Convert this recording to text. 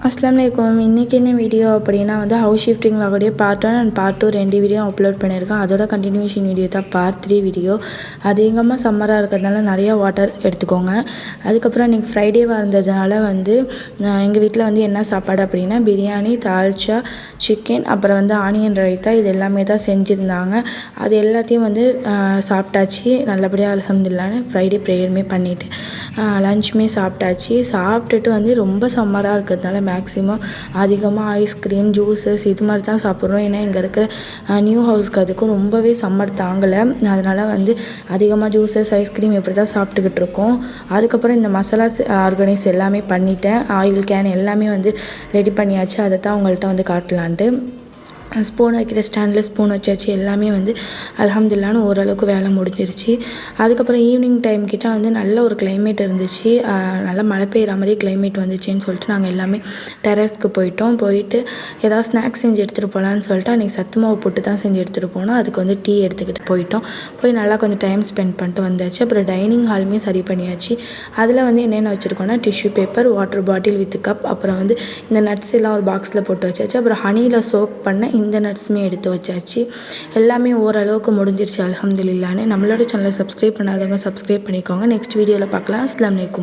அஸ்ஸலாமு அலைக்கும். இன்றைக்கி என்ன வீடியோ அப்படின்னா வந்து ஹவுஸ் ஷிஃப்டிங்கில் கூடிய part 1 and part 2 2 video upload பண்ணியிருக்கேன். அதோட கண்டினியூஷன் வீடியோ தான் பார்ட் 3 வீடியோ. அதிகமாக சம்மராக இருக்கிறதுனால நிறையா வாட்டர் எடுத்துக்கோங்க. அதுக்கப்புறம் இன்றைக்கி ஃப்ரைடேவாக இருந்ததுனால வந்து எங்கள் வீட்டில் வந்து என்ன சாப்பாடு அப்படின்னா பிரியாணி, தால்ச்சா, சிக்கன், அப்புறம் வந்து ஆனியன் ரைத்தா, இது எல்லாமே தான் செஞ்சுருந்தாங்க. அது எல்லாத்தையும் வந்து சாப்பிட்டாச்சு. நல்லபடியாக அல்ஹம்துலில்லாஹ்னு ஃப்ரைடே ப்ரேயருமே பண்ணிவிட்டு லஞ்சுமே சாப்பிட்டாச்சு. சாப்பிட்டுட்டு வந்து ரொம்ப சம்மராக இருக்கிறதுனால மேக்ஸிமம் அதிகமாக ஐஸ்கிரீம், ஜூஸஸ் இது மாதிரி தான் சாப்பிட்றோம். ஏன்னா இங்கே இருக்கிற நியூ ஹவுஸ்க்கு அதுக்கும் ரொம்பவே சம்மர் தாங்கலை. அதனால் வந்து அதிகமாக ஜூஸஸ், ஐஸ்கிரீம் இப்படி தான் சாப்பிட்டுக்கிட்டு இருக்கோம். அதுக்கப்புறம் இந்த மசாலாஸ் ஆர்கனைஸ் எல்லாமே பண்ணிட்டேன். ஆயில் கேன் எல்லாமே வந்து ரெடி பண்ணியாச்சு. அதை தான் உங்கள்கிட்ட வந்து காட்டலான்ட்டு. ஸ்பூன் வைக்கிற ஸ்டாண்டில் ஸ்பூன் வச்சாச்சு. எல்லாமே வந்து அல்ஹம்துலில்லாஹ்னு ஓரளவுக்கு வேலை முடிஞ்சிருச்சு. அதுக்கப்புறம் ஈவினிங் டைம் கிட்ட வந்து நல்ல ஒரு கிளைமேட் இருந்துச்சு. நல்லா மழை பெய்கிற மாதிரி கிளைமேட் வந்துச்சுன்னு சொல்லிட்டு நாங்கள் எல்லாமே டெரஸ்க்கு போயிட்டு ஏதாவது ஸ்நாக்ஸ் செஞ்சு எடுத்துகிட்டு போகலான்னு சொல்லிட்டு அன்றைக்கி சத்து மாவு போட்டு தான் செஞ்சு எடுத்துகிட்டு போனோம். அதுக்கு வந்து டீ எடுத்துக்கிட்டு போய் நல்லா கொஞ்சம் டைம் ஸ்பெண்ட் பண்ணிட்டு வந்தாச்சு. அப்புறம் டைனிங் ஹாலுமே சரி பண்ணியாச்சு. அதில் வந்து என்னென்ன வச்சுருக்கோன்னா tissue paper, water bottle with cup, அப்புறம் வந்து இந்த நட்ஸ் எல்லாம் ஒரு பாக்ஸில் போட்டு வச்சாச்சு. அப்புறம் ஹனியில் சோக் பண்ண இந்த நட்ஸுமே எடுத்து வச்சாச்சு. எல்லாமே ஓரளவுக்கு முடிஞ்சிருச்சு அல்ஹம்துலில்லாஹ்னு. நம்மளோட சேனலை சப்ஸ்கிரைப் பண்ணாதவங்க சப்ஸ்கிரைப் பண்ணிக்கோங்க. நெக்ஸ்ட் வீடியோவில் பார்க்கலாம். அஸ்ஸலாமு அலைக்கும்.